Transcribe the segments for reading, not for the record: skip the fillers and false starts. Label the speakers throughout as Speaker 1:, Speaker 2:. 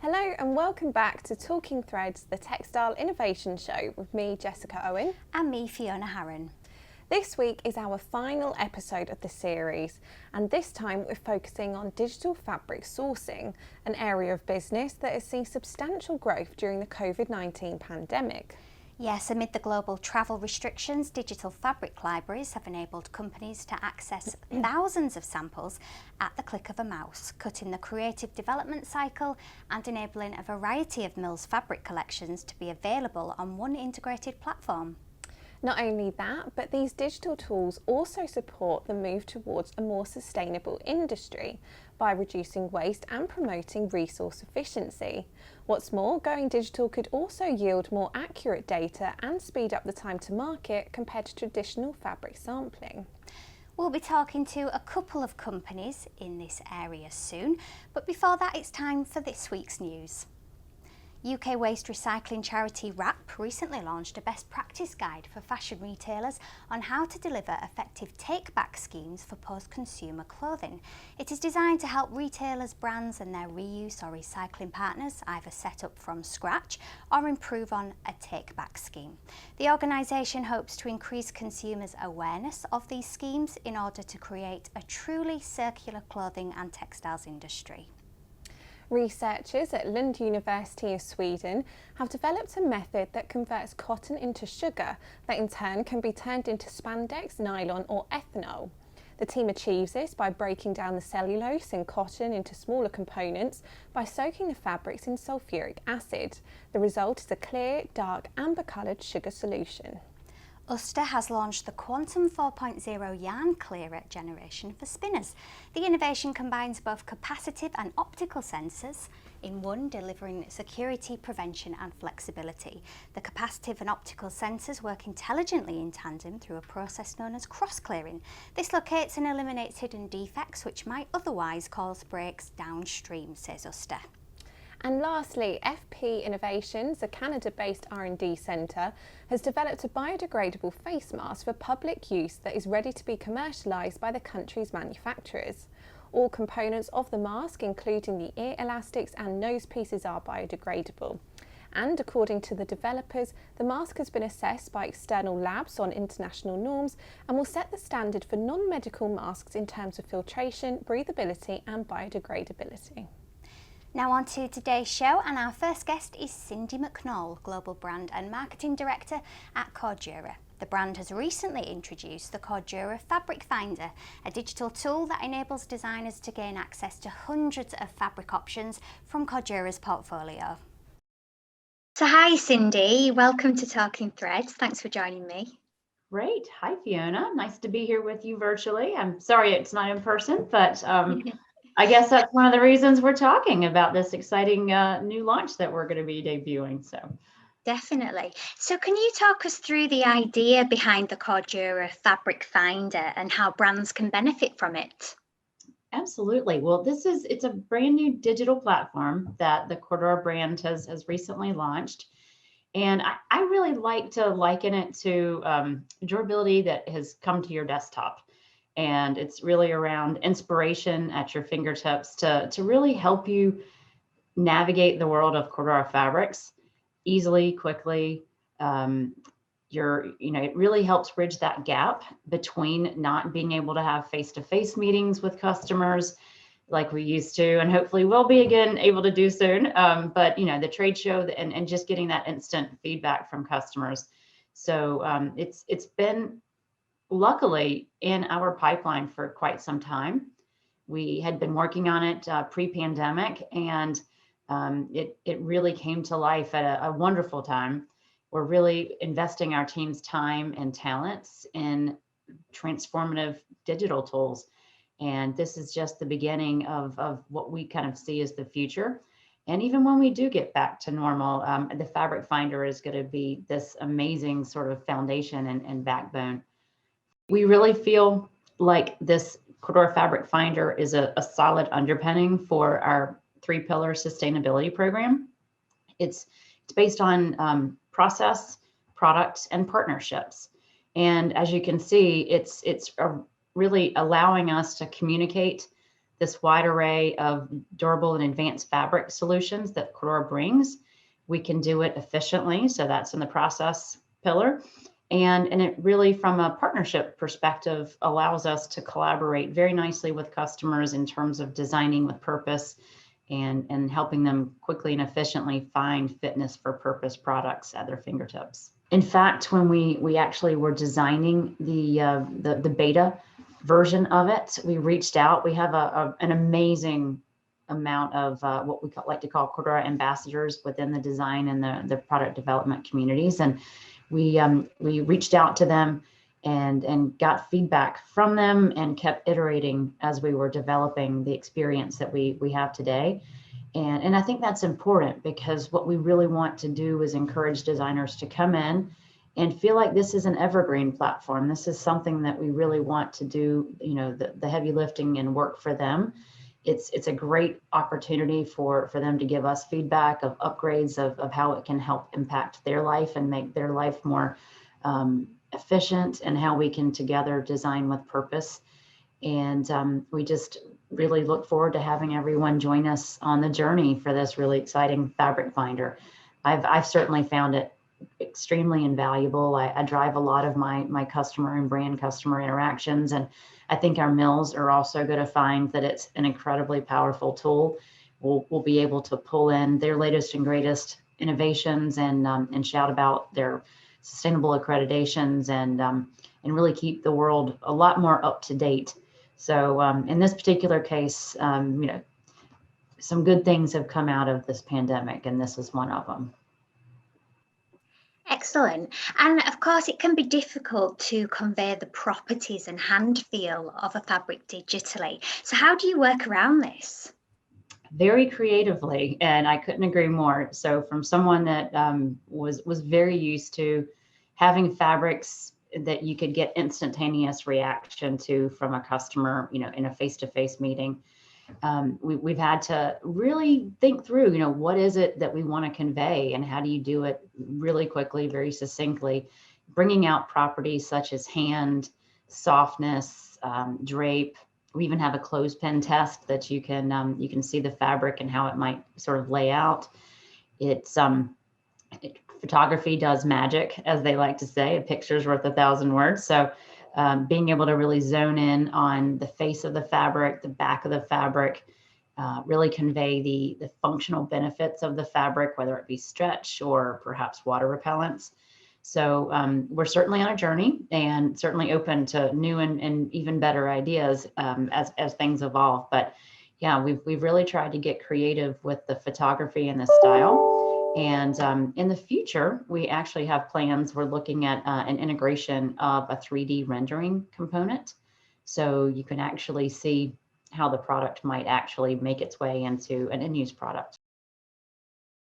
Speaker 1: Hello and welcome back to Talking Threads, the Textile Innovation Show with me, Jessica Owen.
Speaker 2: And me, Fiona Harron.
Speaker 1: This week is our final episode of the series, and this time we're focusing on digital fabric sourcing, an area of business that has seen substantial growth during the COVID-19 pandemic.
Speaker 2: Yes, amid the global travel restrictions, digital fabric libraries have enabled companies to access thousands of samples at the click of a mouse, cutting the creative development cycle and enabling a variety of mills' fabric collections to be available on one integrated platform.
Speaker 1: Not only that, but these digital tools also support the move towards a more sustainable industry by reducing waste and promoting resource efficiency. What's more, going digital could also yield more accurate data and speed up the time to market compared to traditional fabric sampling.
Speaker 2: We'll be talking to a couple of companies in this area soon, but before that it's time for this week's news. UK waste recycling charity WRAP recently launched a best practice guide for fashion retailers on how to deliver effective take-back schemes for post-consumer clothing. It is designed to help retailers, brands and their reuse or recycling partners either set up from scratch or improve on a take-back scheme. The organisation hopes to increase consumers' awareness of these schemes in order to create a truly circular clothing and textiles industry.
Speaker 1: Researchers at Lund University of Sweden have developed a method that converts cotton into sugar that in turn can be turned into spandex, nylon or ethanol. The team achieves this by breaking down the cellulose in cotton into smaller components by soaking the fabrics in sulfuric acid. The result is a clear, dark, amber-coloured sugar solution.
Speaker 2: Uster has launched the Quantum 4.0 yarn clearer generation for spinners. The innovation combines both capacitive and optical sensors in one, delivering security, prevention and flexibility. The capacitive and optical sensors work intelligently in tandem through a process known as cross-clearing. This locates and eliminates hidden defects which might otherwise cause breaks downstream, says Uster.
Speaker 1: And lastly, FP Innovations, a Canada-based R&D centre, has developed a biodegradable face mask for public use that is ready to be commercialised by the country's manufacturers. All components of the mask, including the ear elastics and nose pieces, are biodegradable. And according to the developers, the mask has been assessed by external labs on international norms and will set the standard for non-medical masks in terms of filtration, breathability and biodegradability.
Speaker 2: Now on to today's show, and our first guest is Cindy McNall, Global Brand and Marketing Director at Cordura. The brand has recently introduced the Cordura Fabric Finder, a digital tool that enables designers to gain access to hundreds of fabric options from Cordura's portfolio. So hi Cindy, welcome to Talking Threads. Thanks for joining me.
Speaker 3: Great. Hi Fiona, nice to be here with you virtually. I'm sorry it's not in person, but I guess that's one of the reasons we're talking about this exciting new launch that we're going to be debuting. So,
Speaker 2: definitely. So can you talk us through the idea behind the Cordura Fabric Finder and how brands can benefit from it?
Speaker 3: Absolutely. Well, it's a brand new digital platform that the Cordura brand has recently launched. And I really like to liken it to durability that has come to your desktop. And it's really around inspiration at your fingertips to really help you navigate the world of Cordura fabrics easily, quickly. It really helps bridge that gap between not being able to have face-to-face meetings with customers like we used to, and hopefully will be again able to do soon. But the trade show and just getting that instant feedback from customers. So it's been luckily in our pipeline for quite some time. We had been working on it pre-pandemic, and it really came to life at a wonderful time. We're really investing our team's time and talents in transformative digital tools. And this is just the beginning of what we kind of see as the future. And even when we do get back to normal, the Fabric Finder is going to be this amazing sort of foundation and backbone. We really feel like this Cordura Fabric Finder is a solid underpinning for our 3-pillar sustainability program. It's based on process, products, and partnerships. And as you can see, it's really allowing us to communicate this wide array of durable and advanced fabric solutions that Cordura brings. We can do it efficiently. So that's in the process pillar. And it really, from a partnership perspective, allows us to collaborate very nicely with customers in terms of designing with purpose and helping them quickly and efficiently find fitness for purpose products at their fingertips. In fact, when we actually were designing the beta version of it, we reached out. We have an amazing amount of what we like to call Cordura ambassadors within the design and the product development communities. And we reached out to them and got feedback from them and kept iterating as we were developing the experience that we have today. And I think that's important, because what we really want to do is encourage designers to come in and feel like this is an evergreen platform. This is something that we really want to do, the heavy lifting and work for them. It's a great opportunity for them to give us feedback of upgrades of how it can help impact their life and make their life more efficient, and how we can together design with purpose. And we just really look forward to having everyone join us on the journey for this really exciting fabric finder. I've certainly found it extremely invaluable. I drive a lot of my customer and brand customer interactions, and I think our mills are also going to find that it's an incredibly powerful tool. We'll be able to pull in their latest and greatest innovations and shout about their sustainable accreditations and really keep the world a lot more up to date. So in this particular case, some good things have come out of this pandemic, and this is one of them.
Speaker 2: Excellent. And of course, it can be difficult to convey the properties and hand feel of a fabric digitally. So how do you work around this?
Speaker 3: Very creatively, and I couldn't agree more. So from someone that was very used to having fabrics that you could get instantaneous reaction to from a customer, in a face-to-face meeting, we've had to really think through, what is it that we want to convey, and how do you do it really quickly, very succinctly, bringing out properties such as hand, softness, drape. We even have a clothespin test that you can see the fabric and how it might sort of lay out. Photography does magic, as they like to say. A picture's worth 1,000 words. So being able to really zone in on the face of the fabric, the back of the fabric, really convey the functional benefits of the fabric, whether it be stretch or perhaps water repellents. So we're certainly on a journey, and certainly open to new and even better ideas as things evolve. But yeah, we've really tried to get creative with the photography and the style. And in the future, we actually have plans. We're looking at an integration of a 3D rendering component. So you can actually see how the product might actually make its way into an end-use product.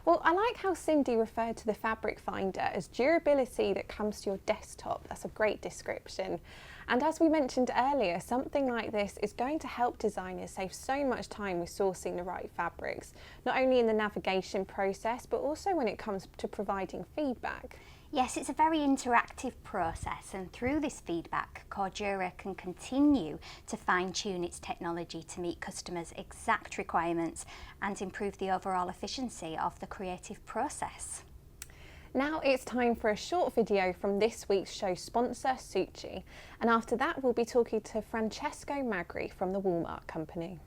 Speaker 1: Well, I like how Cindy referred to the fabric finder as durability that comes to your desktop. That's a great description. And as we mentioned earlier, something like this is going to help designers save so much time with sourcing the right fabrics, not only in the navigation process, but also when it comes to providing feedback.
Speaker 2: Yes, it's a very interactive process, and through this feedback, Cordura can continue to fine-tune its technology to meet customers' exact requirements and improve the overall efficiency of the creative process.
Speaker 1: Now it's time for a short video from this week's show sponsor, Suchi, and after that we'll be talking to Francesco Magri from the Walmart Company.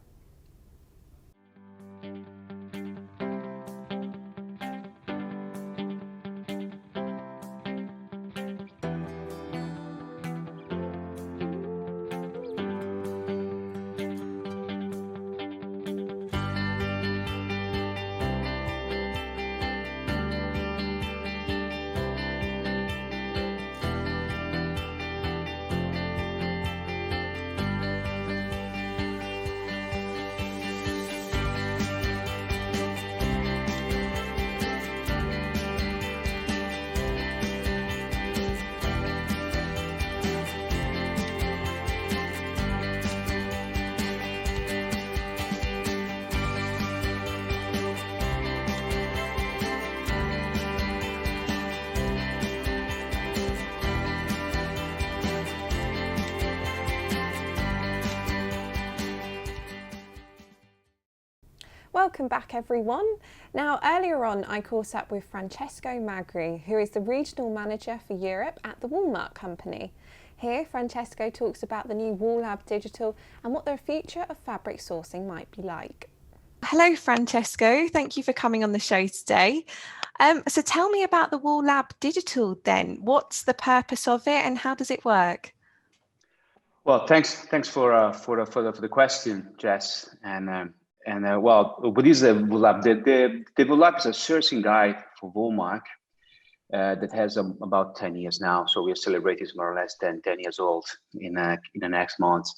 Speaker 1: Welcome back everyone. Now earlier on I caught up with Francesco Magri, who is the Regional Manager for Europe at the Walmart company. Here Francesco talks about the new Wool Lab Digital and what the future of fabric sourcing might be like. Hello Francesco, thank you for coming on the show today. So tell me about the Wool Lab Digital then. What's the purpose of it and how does it work?
Speaker 4: Well, thanks for the question, Jess. Well, what is the Wool Lab? The Wool Lab is a sourcing guide for Walmart that has about 10 years now. So we are celebrating more or less 10 years old in the next months,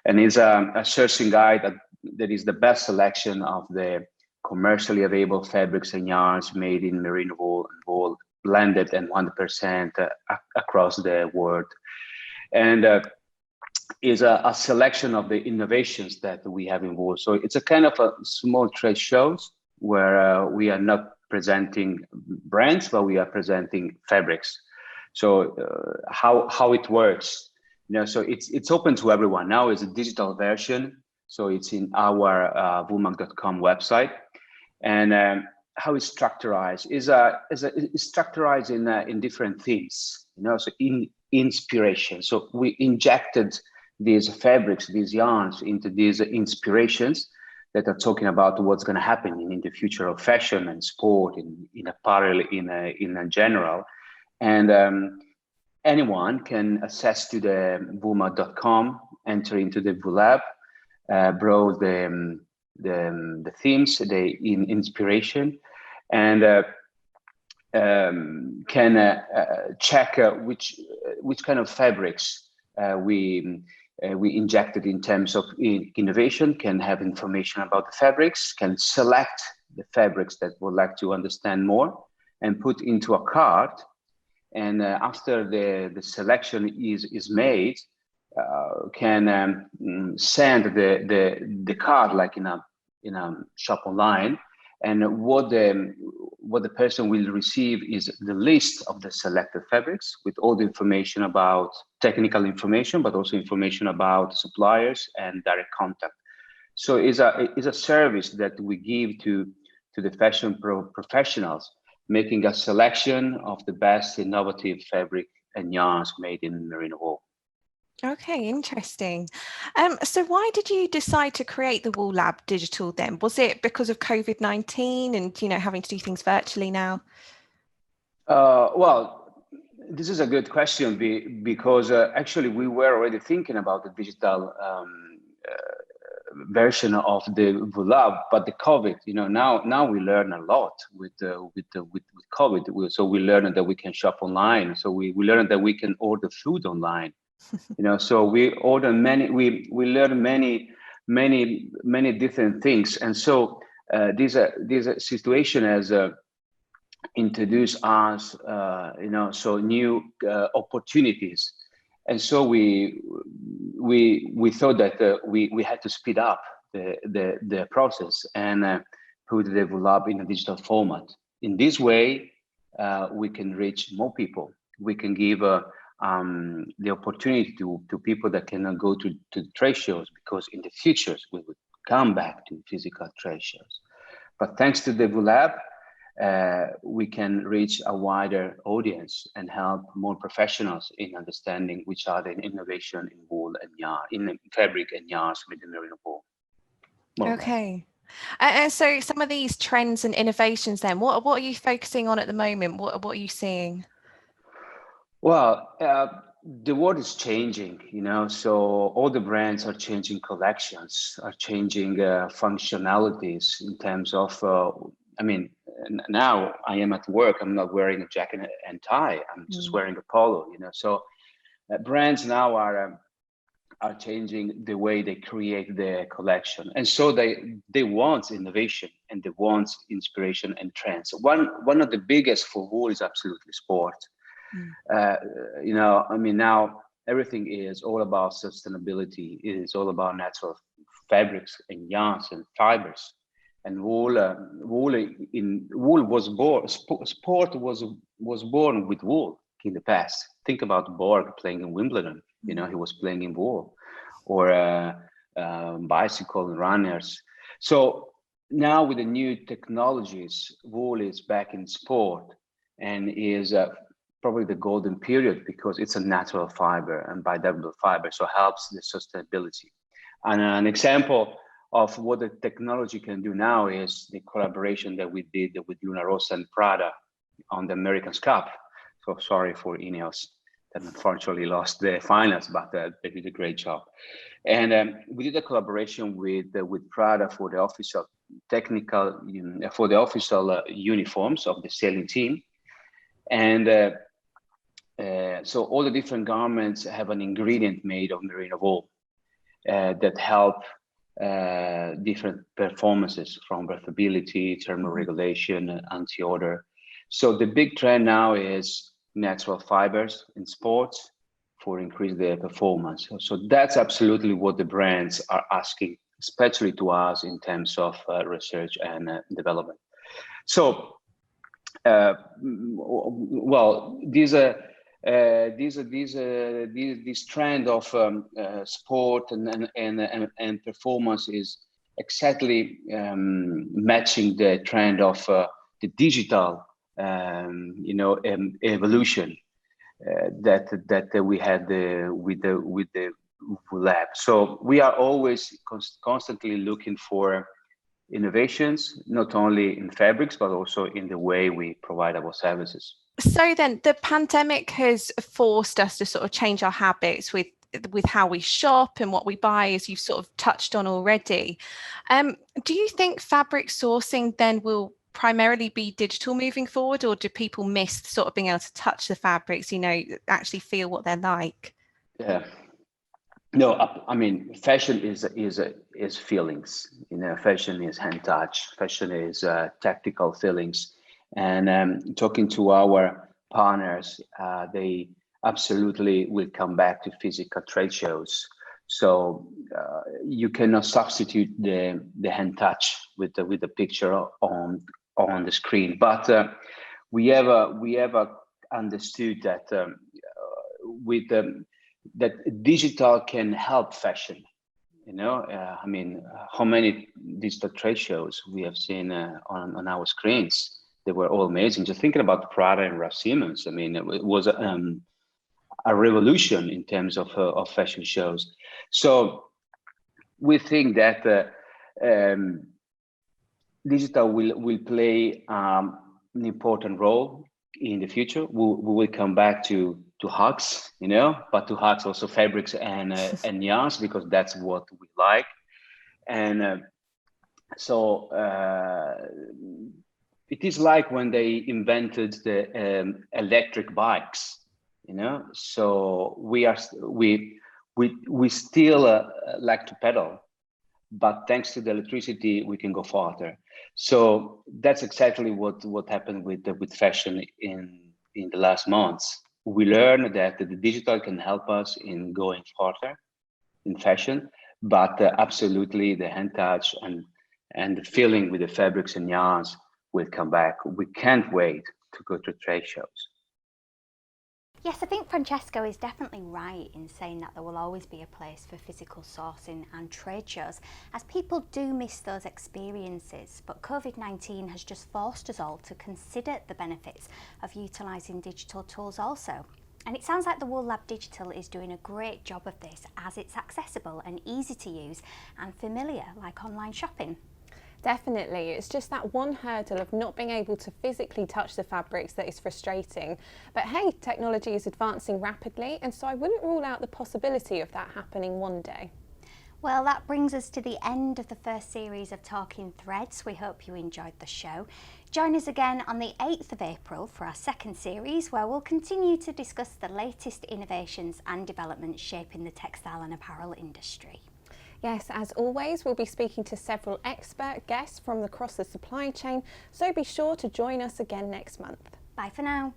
Speaker 4: and it's a sourcing guide that is the best selection of the commercially available fabrics and yarns made in merino wool and wool blended and 100% across the world, and is a selection of the innovations that we have in wool. So it's a kind of a small trade shows where we are not presenting brands, but we are presenting fabrics. So how it works, so it's open to everyone. Now it's a digital version, so it's in our woolmark.com website. And how it's structured is structured in different themes, so in inspiration. So we injected these fabrics, these yarns into these inspirations that are talking about what's going to happen in the future of fashion and sport, in apparel, in general. And anyone can access to the woolmark.com, enter into the Wool Lab, browse the themes, the inspiration, and can check which kind of fabrics we injected in terms of innovation, can have information about the fabrics, can select the fabrics that would like to understand more and put into a cart. And after the selection is made, can send the card like in a shop online. And what the person will receive is the list of the selected fabrics with all the information about technical information, but also information about suppliers and direct contact. So it's a service that we give to the fashion professionals, making a selection of the best innovative fabric and yarns made in merino wool.
Speaker 1: Okay, interesting. So why did you decide to create the Wool Lab Digital then? Was it because of COVID-19 and, having to do things virtually now?
Speaker 4: Well, this is a good question because actually we were already thinking about the digital version of the Wool Lab, but the COVID, now we learn a lot with COVID. So we learned that we can shop online. So we learned that we can order food online. So we order we learn many different things, and so this situation has introduced us, so new opportunities, and so we thought that we had to speed up the process and put the Wool Lab in a digital format. In this way, we can reach more people. We can give the opportunity to people that cannot go to trade shows, because in the future we would come back to physical trade shows. But thanks to the Wool Lab, we can reach a wider audience and help more professionals in understanding which are the innovation in wool and yarn, in fabric and yarns with the merino wool.
Speaker 1: Okay. And so some of these trends and innovations then, what are you focusing on at the moment? What are you seeing?
Speaker 4: Well, the world is changing, so all the brands are changing collections, are changing functionalities in terms of, now I am at work, I'm not wearing a jacket and tie, I'm just wearing a polo, so brands now are changing the way they create their collection. And so they want innovation and they want inspiration and trends. One of the biggest for wool is absolutely sport. Now everything is all about sustainability. It is all about natural fabrics and yarns and fibers. And wool was born. Sport was born with wool in the past. Think about Borg playing in Wimbledon. He was playing in wool, or bicycle runners. So now with the new technologies, wool is back in sport and is probably the golden period because it's a natural fiber and biodegradable fiber, so helps the sustainability. And an example of what the technology can do now is the collaboration that we did with Luna Rossa and Prada on the America's Cup. So sorry for Ineos that unfortunately lost the finals, but they did a great job. And we did a collaboration with Prada for the official technical, for the official uniforms of the sailing team. And so all the different garments have an ingredient made of merino wool that help different performances from breathability, thermoregulation, anti-odor. So the big trend now is natural fibers in sports for increase their performance. So that's absolutely what the brands are asking, especially to us in terms of research and development. So, well, this trend of sport and performance is exactly matching the trend of the digital evolution that we had with the lab. So we are always constantly looking for innovations, not only in fabrics, but also in the way we provide our services.
Speaker 1: So then the pandemic has forced us to sort of change our habits with how we shop and what we buy, as you've sort of touched on already. Do you think fabric sourcing then will primarily be digital moving forward, or do people miss sort of being able to touch the fabrics, actually feel what they're like?
Speaker 4: Yeah. No, I mean, fashion is feelings. Fashion is hand touch. Fashion is tactical feelings. And talking to our partners, they absolutely will come back to physical trade shows. So you cannot substitute the hand touch with the picture on the screen. But we have understood that that digital can help fashion. I mean, how many digital trade shows we have seen on our screens? They were all amazing. Just thinking about Prada and Raf Simons, I mean, it was a revolution in terms of fashion shows. So we think that digital will play an important role in the future. We will come back to hugs, but to hugs also fabrics and yarns, because that's what we like. And so it is like when they invented the electric bikes, So we still like to pedal, but thanks to the electricity, we can go farther. So that's exactly what happened with fashion in the last months. We learned that the digital can help us in going farther in fashion, but absolutely the hand touch and the feeling with the fabrics and yarns will come back. We can't wait to go to trade shows.
Speaker 2: Yes, I think Francesco is definitely right in saying that there will always be a place for physical sourcing and trade shows, as people do miss those experiences. But COVID-19 has just forced us all to consider the benefits of utilising digital tools also. And it sounds like the Wool Lab Digital is doing a great job of this, as it's accessible and easy to use and familiar, like online shopping.
Speaker 1: Definitely. It's just that one hurdle of not being able to physically touch the fabrics that is frustrating. But hey, technology is advancing rapidly, and so I wouldn't rule out the possibility of that happening one day.
Speaker 2: Well, that brings us to the end of the first series of Talking Threads. We hope you enjoyed the show. Join us again on the 8th of April for our second series, where we'll continue to discuss the latest innovations and developments shaping the textile and apparel industry.
Speaker 1: Yes, as always, we'll be speaking to several expert guests from across the supply chain, so be sure to join us again next month.
Speaker 2: Bye for now.